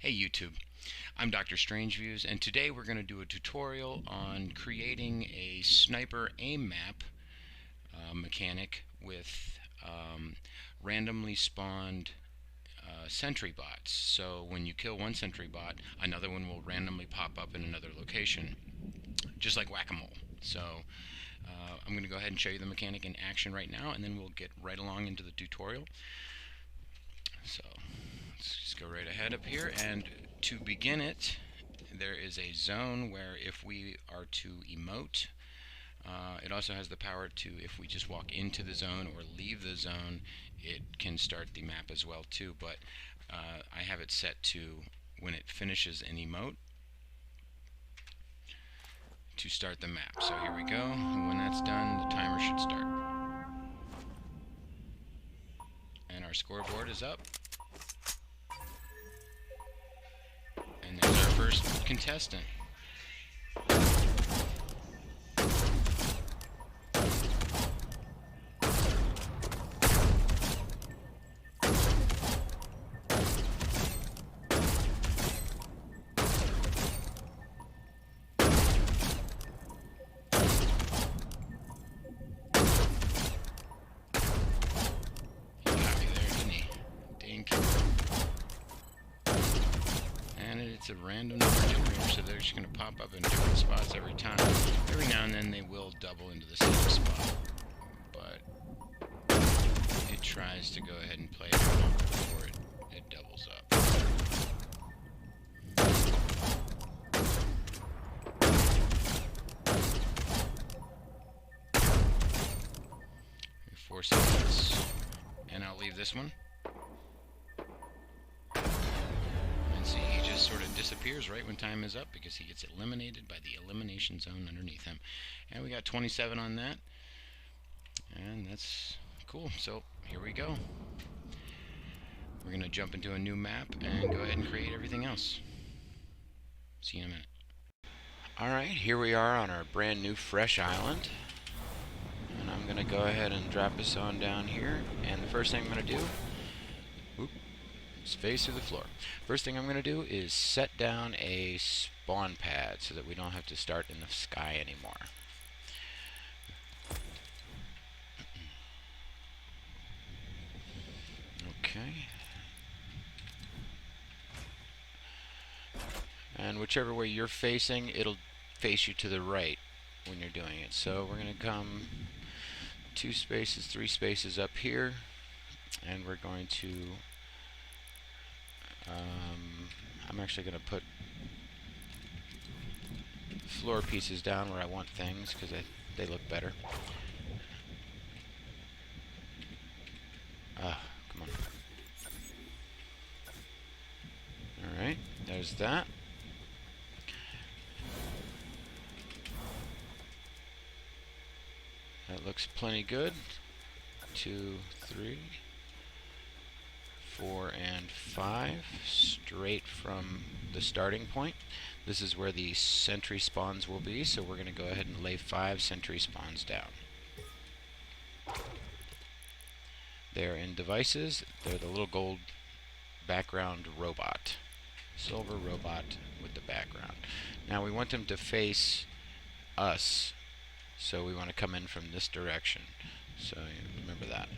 Hey YouTube, I'm Dr. Strangeviews, and today we're going to do a tutorial on creating a sniper aim map mechanic with randomly spawned sentry bots. So when you kill one sentry bot, another one will randomly pop up in another location, just like whack-a-mole. So I'm going to go ahead and show you the mechanic in action right now, and then we'll get right along into the tutorial. So let's just go right ahead up here, and to begin it, there is a zone where if we are to emote, it also has the power to, if we just walk into the zone or leave the zone, it can start the map as well too, but I have it set to when it finishes an emote to start the map. So here we go, and when that's done, the timer should start. And our scoreboard is up. And there's our first contestant. It's a random number generator, so they're just going to pop up in different spots every time. Every now and then they will double into the same spot, but it tries to go ahead and play it before it doubles up. For 4 seconds, and I'll leave this one. Sort of disappears right when time is up because he gets eliminated by the elimination zone underneath him. And we got 27 on that, and that's cool. So here we go. We're gonna jump into a new map and go ahead and create everything else. See you in a minute. Alright, here we are on our brand new fresh island, and I'm gonna go ahead and drop us on down here, and the first thing I'm gonna do, face through the floor. First thing I'm going to do is set down a spawn pad so that we don't have to start in the sky anymore. Okay. And whichever way you're facing, it'll face you to the right when you're doing it. So we're going to come 2 spaces, 3 spaces up here, and we're going to I'm actually going to put floor pieces down where I want things because they look better. Come on. Alright, there's that. That looks plenty good. 2, 3, 4, and 5, straight from the starting point. This is where the sentry spawns will be, so we're going to go ahead and lay 5 sentry spawns down. They're in devices. They're the little gold background robot. Silver robot with the background. Now we want them to face us, so we want to come in from this direction. So remember that.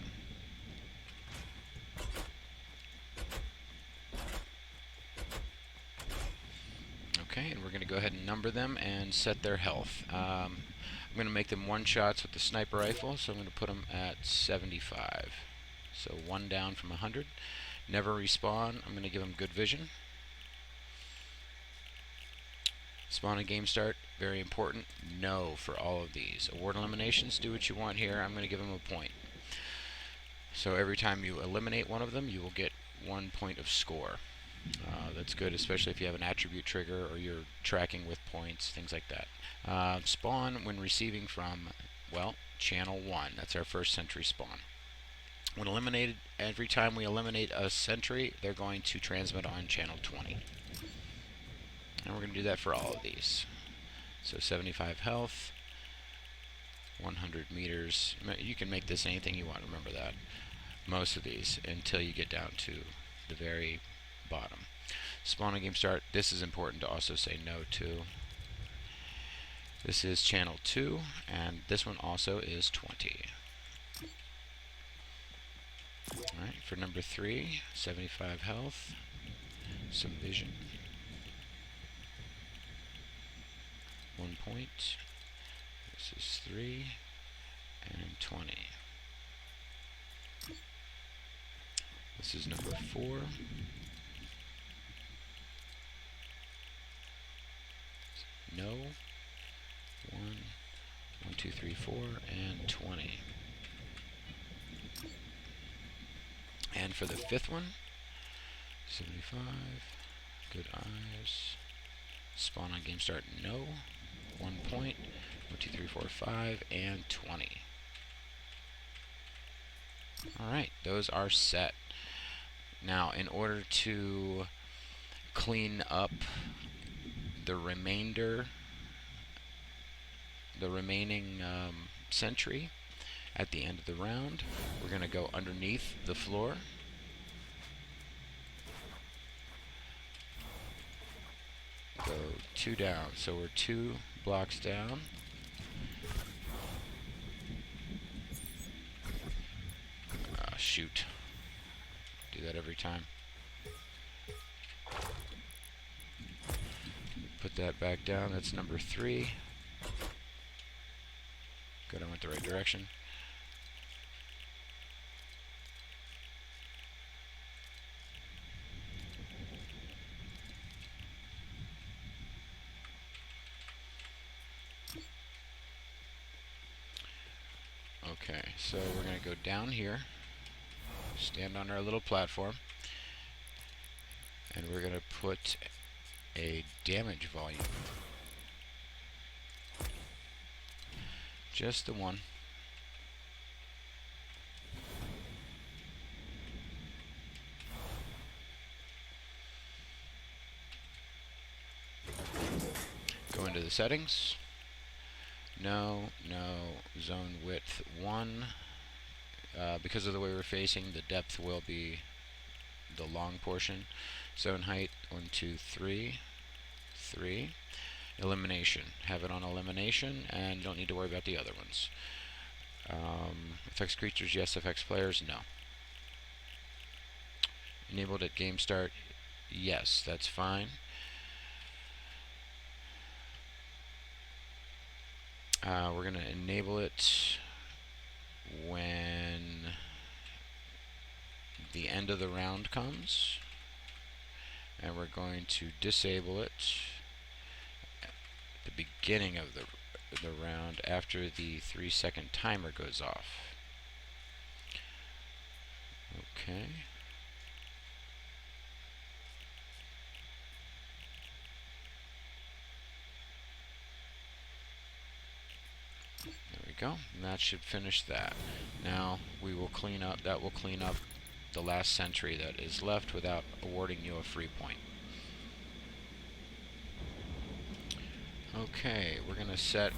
Okay, and we're going to go ahead and number them and set their health. I'm going to make them one-shots with the sniper rifle, so I'm going to put them at 75. So 1 down from 100. Never respawn. I'm going to give them good vision. Spawn and game start, very important. No for all of these. Award eliminations, do what you want here. I'm going to give them a point. So every time you eliminate one of them, you will get 1 point of score. That's good, especially if you have an attribute trigger or you're tracking with points, things like that. Spawn when receiving from, well, channel 1. That's our first sentry spawn. When eliminated, every time we eliminate a sentry, they're going to transmit on channel 20. And we're going to do that for all of these. So 75 health, 100 meters. You can make this anything you want, remember that. Most of these, until you get down to the very bottom. Spawn on game start. This is important to also say no to. This is channel 2, and this one also is 20. Alright, for number 3, 75 health, some vision. 1 point. This is 3 and 20. This is number 4. No. 1, 2, 3, 4, and 20. And for the 5th one, 75. Good eyes. Spawn on game start. No. 1 point. 1, 2, 3, 4, 5, and 20. Alright, those are set. Now, in order to clean up the remaining sentry at the end of the round, we're going to go underneath the floor. Go 2 down, so we're 2 blocks down. Shoot. Do that every time. Put that back down. That's number 3. Good, I went the right direction. Okay, so we're going to go down here, stand on our little platform, and we're going to put a damage volume. Just the one. Go into the settings. No, zone width 1. Because of the way we're facing, the depth will be the long portion. Zone height 1, 2, 3. 3. Elimination. Have it on elimination, and you don't need to worry about the other ones. Affects creatures, yes. Affects players, no. Enabled at game start, yes. That's fine. We're going to enable it when the end of the round comes, and we're going to disable it at the beginning of the round after the 3-second timer goes off. Okay. There we go. And that should finish that. Now we will clean up. That will clean up the last sentry that is left without awarding you a free point. Okay, we're going to set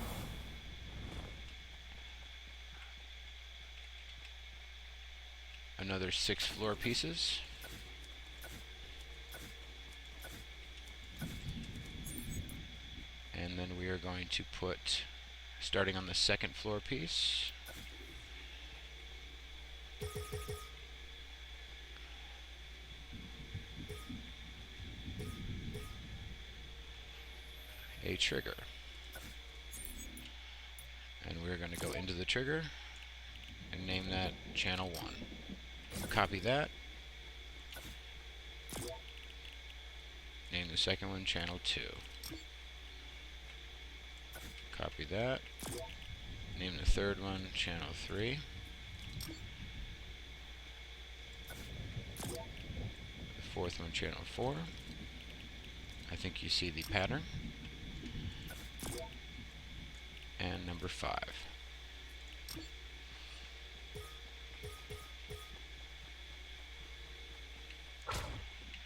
another 6 floor pieces. And then we are going to put, starting on the 2nd floor piece, a trigger. And we're going to go into the trigger and name that channel 1. Copy that. Name the second one channel 2. Copy that. Name the third one channel 3. The fourth one channel 4. I think you see the pattern. And number 5.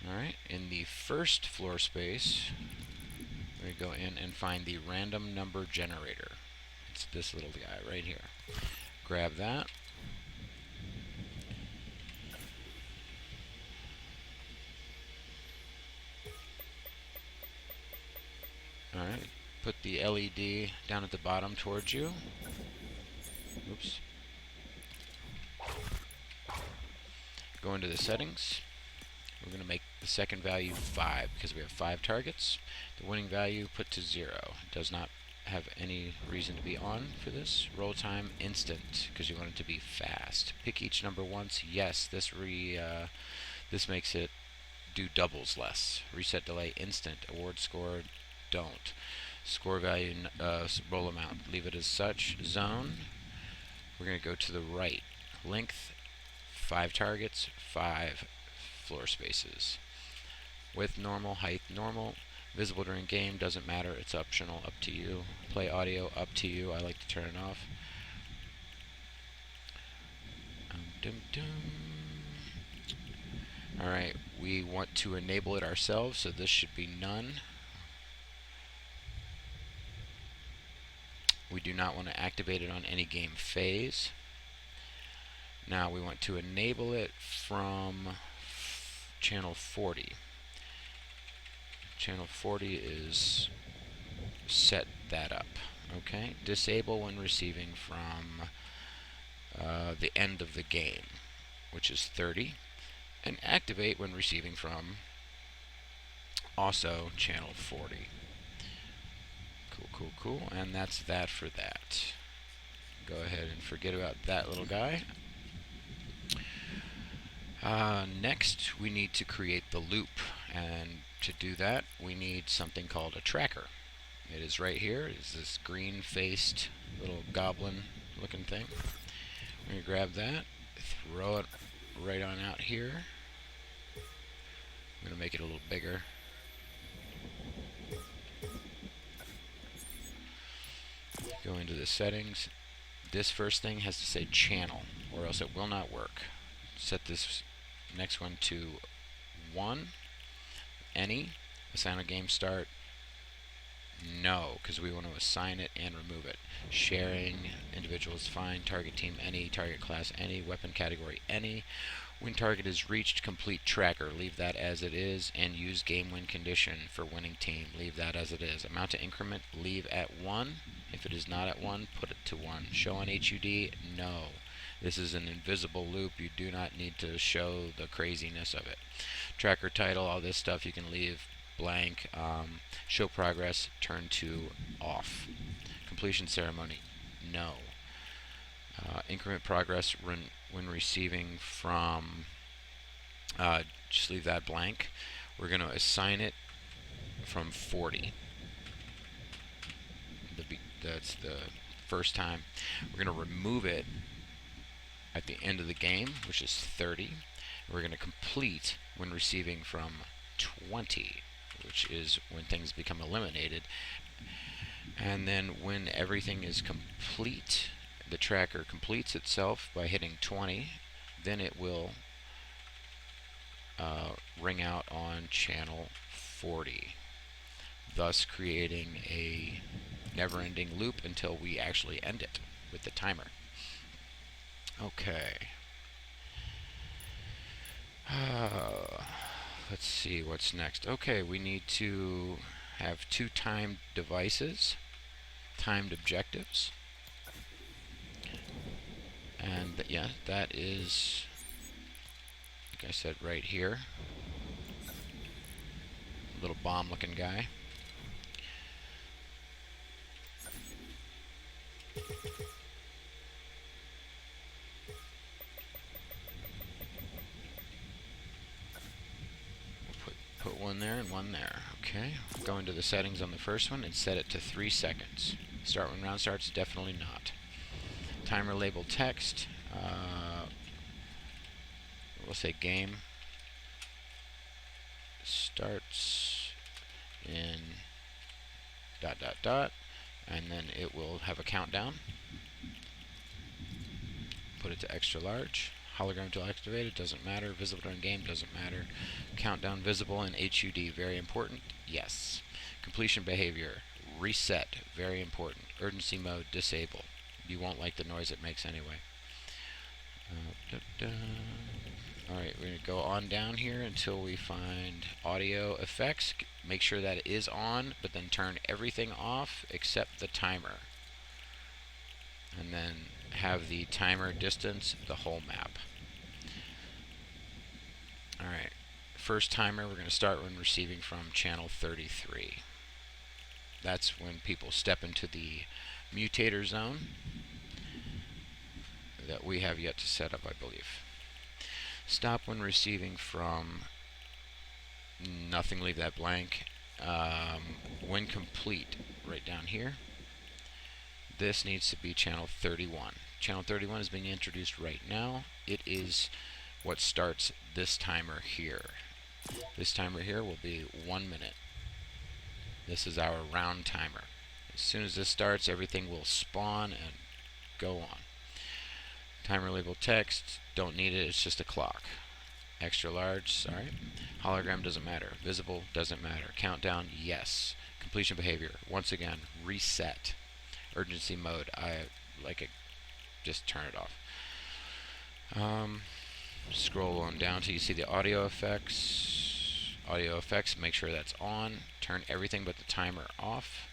Alright, in the first floor space, we go in and find the random number generator. It's this little guy right here. Grab that. Alright, put the LED down at the bottom towards you. Oops. Go into the settings. We're going to make the second value 5 because we have 5 targets. The winning value put to 0. It does not have any reason to be on for this. Roll time instant because you want it to be fast. Pick each number once. Yes, this makes it do doubles less. Reset delay instant. Award score don't. Score value roll amount leave it as such. Zone. We're going to go to the right. Length 5 targets, 5 floor spaces. Width normal, height normal. Visible during game doesn't matter, it's optional, up to you. Play audio, up to you. I like to turn it off. Alright, we want to enable it ourselves, so this should be none. We do not want to activate it on any game phase. Now we want to enable it from channel 40. Channel 40 is set that up. Okay, disable when receiving from the end of the game, which is 30, and activate when receiving from also channel 40. Cool, and that's that for that. Go ahead and forget about that little guy. Next, we need to create the loop, and to do that, we need something called a tracker. It is right here. It's this green-faced little goblin-looking thing. We're going to grab that, throw it right on out here. I'm going to make it a little bigger. Go into the settings. This first thing has to say channel, or else it will not work. Set this next one to 1. Any. Assign a game start. No, because we want to assign it and remove it. Sharing, individuals fine, target team any, target class any, weapon category any. When target is reached, complete tracker, leave that as it is, and use game win condition for winning team, leave that as it is. Amount to increment, leave at 1. If it is not at 1, put it to 1. Show on HUD, no. This is an invisible loop. You do not need to show the craziness of it. Tracker title, all this stuff you can leave blank. Show progress, turn to off. Completion ceremony, no. Increment progress when receiving from, just leave that blank. We're going to assign it from 40. That's the first time. We're going to remove it at the end of the game, which is 30. We're going to complete when receiving from 20, which is when things become eliminated. And then when everything is complete, the tracker completes itself by hitting 20, then it will ring out on channel 40, thus creating a never-ending loop until we actually end it with the timer. Okay. Let's see what's next. Okay, we need to have 2 timed devices, timed objectives. And yeah, that is, like I said, right here. Little bomb-looking guy. Put one there and one there. Okay. Go into the settings on the first one and set it to 3 seconds. Start when round starts, definitely not. Timer label text. We'll say game starts in ... and then it will have a countdown. Put it to extra large. Hologram tool activated, doesn't matter. Visible during game, doesn't matter. Countdown visible in HUD, very important. Yes. Completion behavior, reset, very important. Urgency mode, disable. You won't like the noise it makes anyway. Alright, we're going to go on down here until we find audio effects. Make sure that it is on, but then turn everything off except the timer. And then have the timer distance the whole map. Alright, first timer we're going to start when receiving from channel 33. That's when people step into the mutator zone that we have yet to set up, I believe. Stop when receiving from nothing, leave that blank. When complete, right down here. This needs to be channel 31. Channel 31 is being introduced right now. It is what starts this timer here. This timer here will be 1 minute. This is our round timer. As soon as this starts, everything will spawn and go on. Timer label text, don't need it, it's just a clock. Extra large, sorry. Hologram doesn't matter. Visible doesn't matter. Countdown, yes. Completion behavior, once again, reset. Urgency mode, I like it, just turn it off. Scroll on down till you see the audio effects. Audio effects, make sure that's on. Turn everything but the timer off.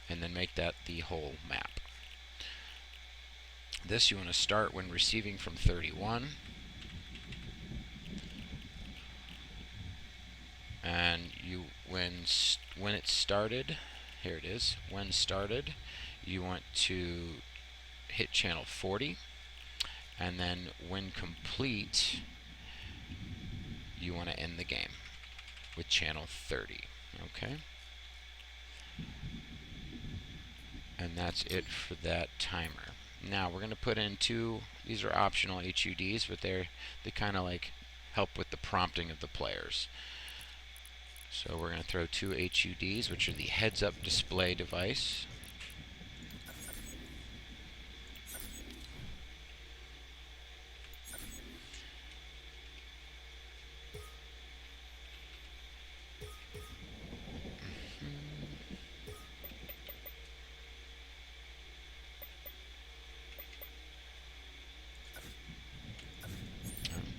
And then make that the whole map. This you want to start when receiving from 31. And you when it started, here it is, when started, you want to hit channel 40. And then when complete, you want to end the game with channel 30. Okay? And that's it for that timer. Now we're going to put in these are optional HUDs, but they kind of like help with the prompting of the players. So we're going to throw 2 HUDs, which are the heads-up display device.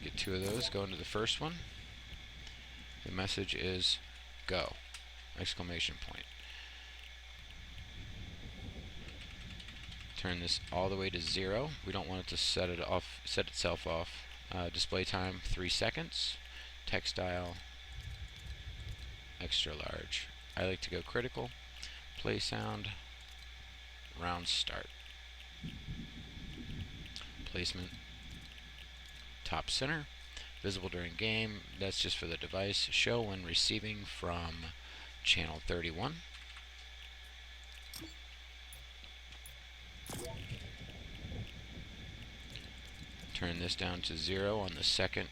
Get 2 of those, go into the first one. The message is go! Exclamation point. Turn this all the way to 0. We don't want it to set itself off. Display time 3 seconds. Text style extra large. I like to go critical. Play sound. Round start. Placement top center. Visible during game, that's just for the device. Show when receiving from channel 31. Turn this down to 0 on the second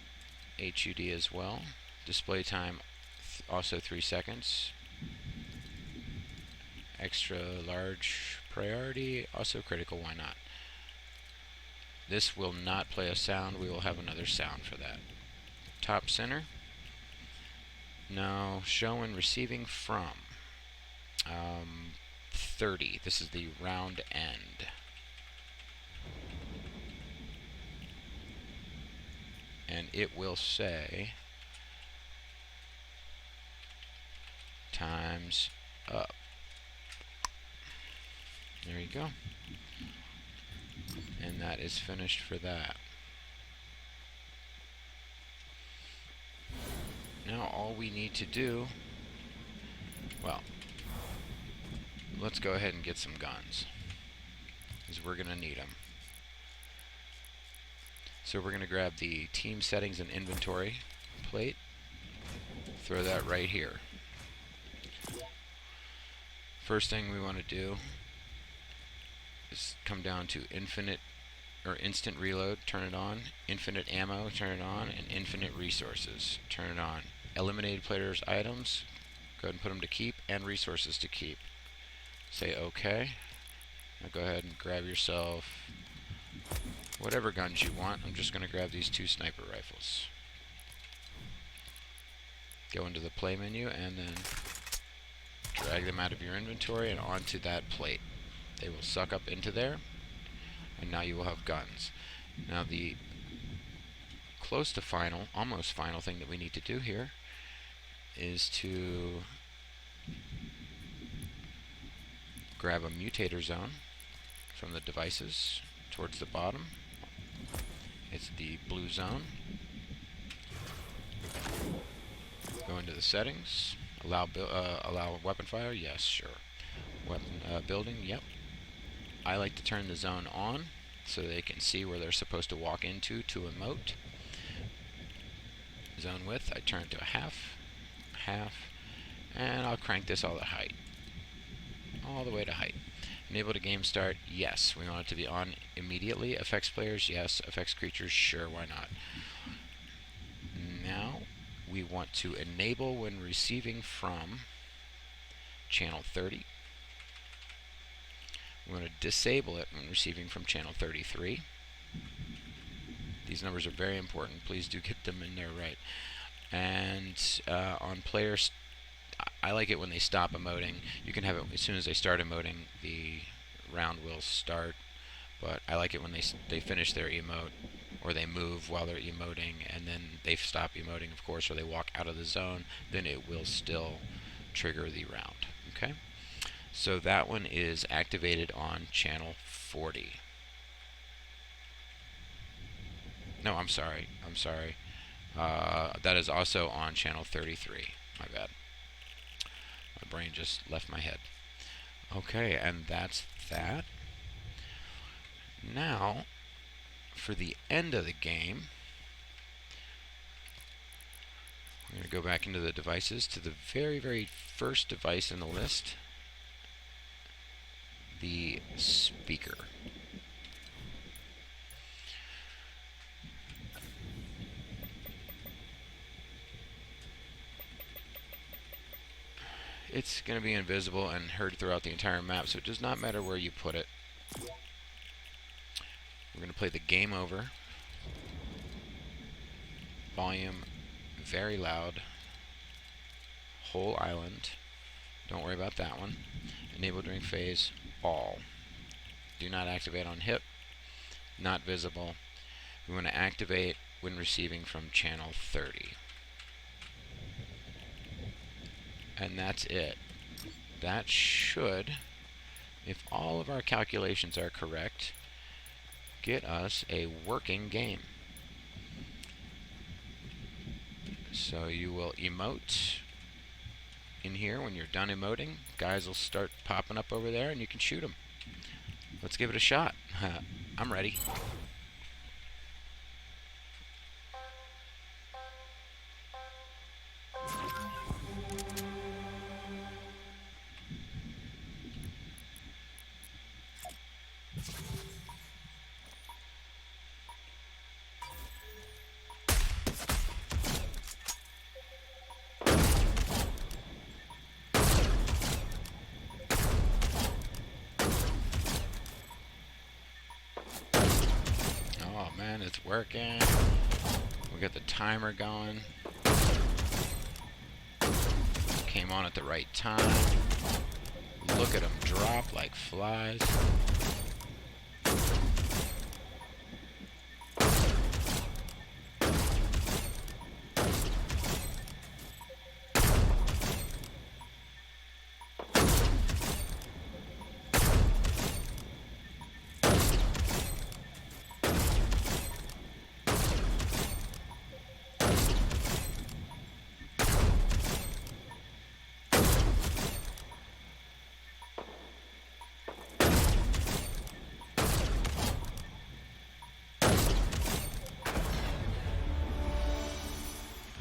HUD as well. Display time also 3 seconds. Extra large priority, also critical, why not? This will not play a sound, we will have another sound for that. Top center. Now show when receiving from 30. This is the round end. And it will say time's up. There you go. And that is finished for that. Now all we need to do, well, let's go ahead and get some guns, because we're going to need them. So we're going to grab the team settings and inventory plate, throw that right here. First thing we want to do is come down to infinite or instant reload, turn it on, infinite ammo, turn it on, and infinite resources, turn it on. Eliminated players' items, go ahead and put them to keep, and resources to keep. Say OK. Now go ahead and grab yourself whatever guns you want. I'm just going to grab these 2 sniper rifles. Go into the play menu and then drag them out of your inventory and onto that plate. They will suck up into there, and now you will have guns. Now the close to final, almost final thing that we need to do here is to grab a mutator zone from the devices towards the bottom. It's the blue zone. Go into the settings. Allow weapon fire. Yes, sure. Weapon building. Yep. I like to turn the zone on so they can see where they're supposed to walk into to emote. Zone width, I turn it to a half, and I'll crank this all the way to height. Enable to game start, yes. We want it to be on immediately. Affects players, yes. Affects creatures, sure, why not. Now, we want to enable when receiving from channel 30. We want to disable it when receiving from channel 33. These numbers are very important. Please do get them in there right. And on players, I like it when they stop emoting. You can have it as soon as they start emoting, the round will start. But I like it when they finish their emote, or they move while they're emoting, and then they stop emoting, of course, or they walk out of the zone. Then it will still trigger the round. Okay. So that one is activated on channel 40. No, I'm sorry. That is also on channel 33. My bad. My brain just left my head. Okay, and that's that. Now, for the end of the game, I'm going to go back into the devices to the very, very first device in the list, the speaker. It's going to be invisible and heard throughout the entire map, so it does not matter where you put it. We're going to play the game over. Volume very loud. Whole island. Don't worry about that one. Enable during phase, all. Do not activate on hip. Not visible. We want to activate when receiving from channel 30. And that's it. That should, if all of our calculations are correct, get us a working game. So you will emote in here. When you're done emoting, guys will start popping up over there and you can shoot them. Let's give it a shot. I'm ready. Oh man, it's working. We got the timer going. Came on at the right time. Look at them drop like flies.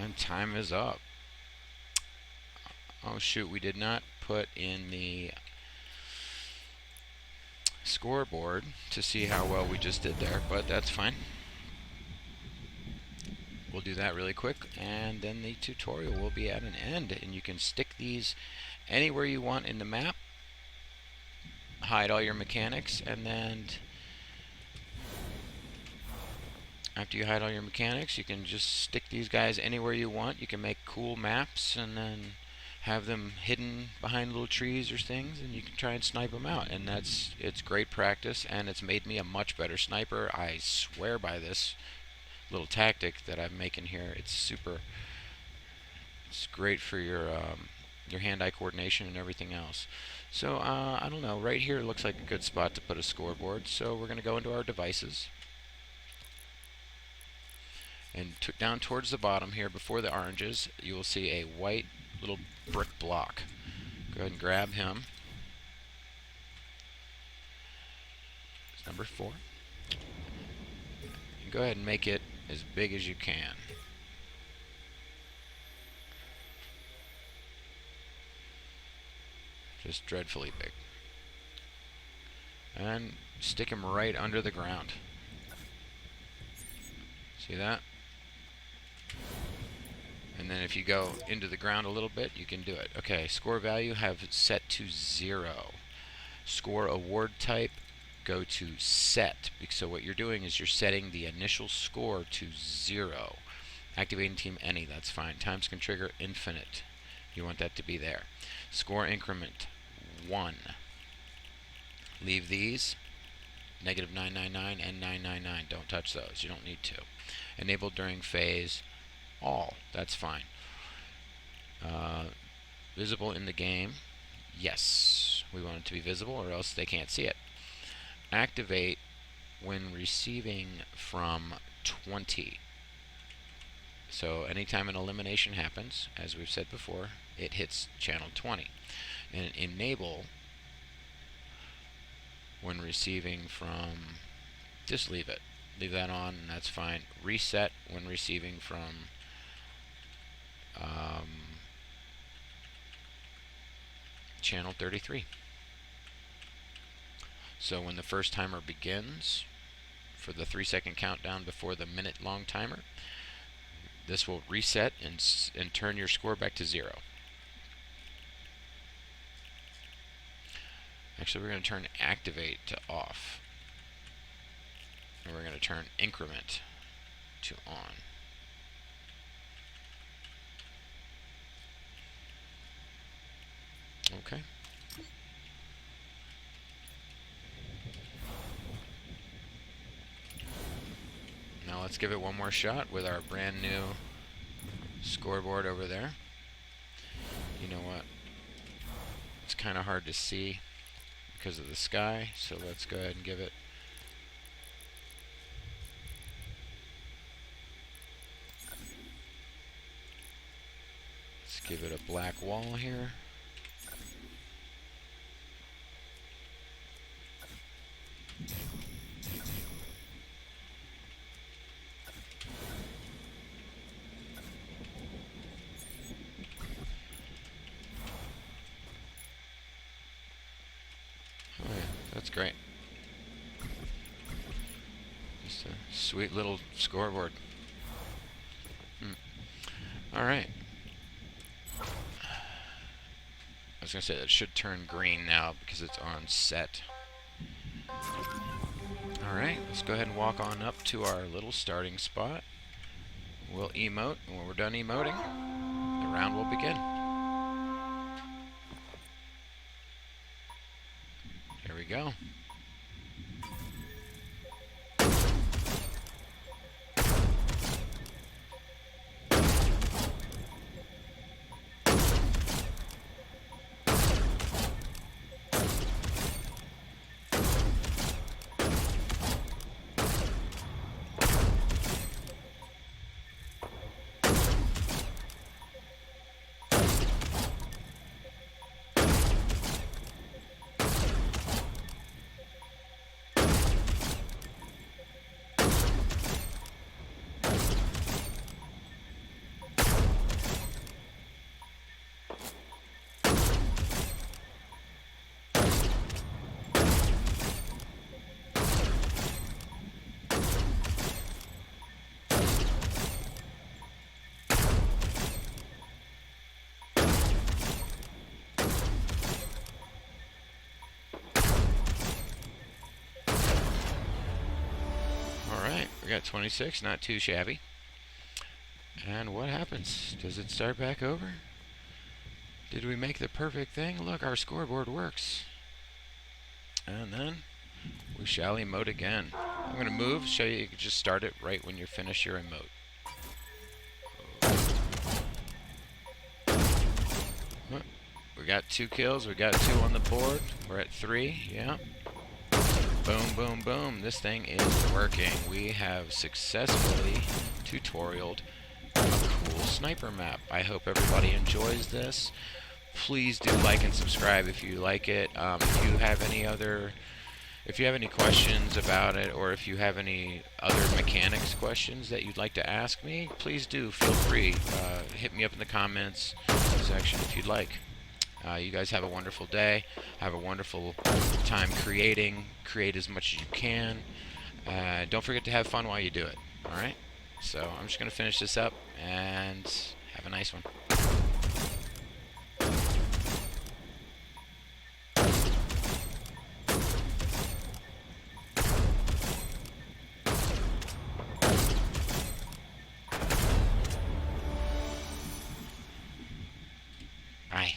And time is up. Oh shoot, we did not put in the scoreboard to see how well we just did there, but that's fine. We'll do that really quick, and then the tutorial will be at an end, and you can stick these anywhere you want in the map, hide all your mechanics, and then after you hide all your mechanics, you can just stick these guys anywhere you want. You can make cool maps and then have them hidden behind little trees or things, and you can try and snipe them out. And it's great practice, and it's made me a much better sniper. I swear by this little tactic that I'm making here. It's great for your hand-eye coordination and everything else. So I don't know, right here looks like a good spot to put a scoreboard. So we're going to go into our devices, and down towards the bottom here, before the oranges, you will see a white little brick block. Go ahead and grab him. It's number 4. And go ahead and make it as big as you can. Just dreadfully big. And stick him right under the ground. See that? And then if you go into the ground a little bit, you can do it. Okay, score value have it set to 0. Score award type, go to set. So what you're doing is you're setting the initial score to 0. Activating team any, that's fine. Times can trigger infinite. You want that to be there. Score increment 1. Leave these, -999 and 999. Don't touch those. You don't need to. Enable during phase, all. That's fine. Visible in the game, yes. We want it to be visible or else they can't see it. Activate when receiving from 20. So anytime an elimination happens, as we've said before, it hits channel 20. And enable when receiving from, just leave it. Leave that on, and that's fine. Reset when receiving from channel 33. So when the first timer begins, for the 3-second countdown before the minute-long timer, this will reset and turn your score back to 0. Actually, we're going to turn activate to off. And we're going to turn increment to on. Okay. Now let's give it one more shot with our brand new scoreboard over there. You know what? It's kind of hard to see because of the sky, so let's go ahead and give it. Let's give it a black wall here. Oh yeah, that's great. Just a sweet little scoreboard. Alright. I was going to say that it should turn green now because it's on set. Alright, let's go ahead and walk on up to our little starting spot. We'll emote, and when we're done emoting, the round will begin. Here we go. We got 26, not too shabby. And what happens? Does it start back over? Did we make the perfect thing? Look, our scoreboard works. And then we shall emote again. I'm going to move, show you can just start it right when you finish your emote. We got 2 kills, we got 2 on the board, we're at 3, yeah. Boom, boom, boom, this thing is working. We have successfully tutorialed a cool sniper map. I hope everybody enjoys this. Please do like and subscribe if you like it. If you have any questions about it, or if you have any other mechanics questions that you'd like to ask me, please do feel free. Hit me up in the comments section if you'd like. You guys have a wonderful day. Have a wonderful time creating. Create as much as you can. Don't forget to have fun while you do it. Alright? So I'm just going to finish this up and have a nice one. Bye.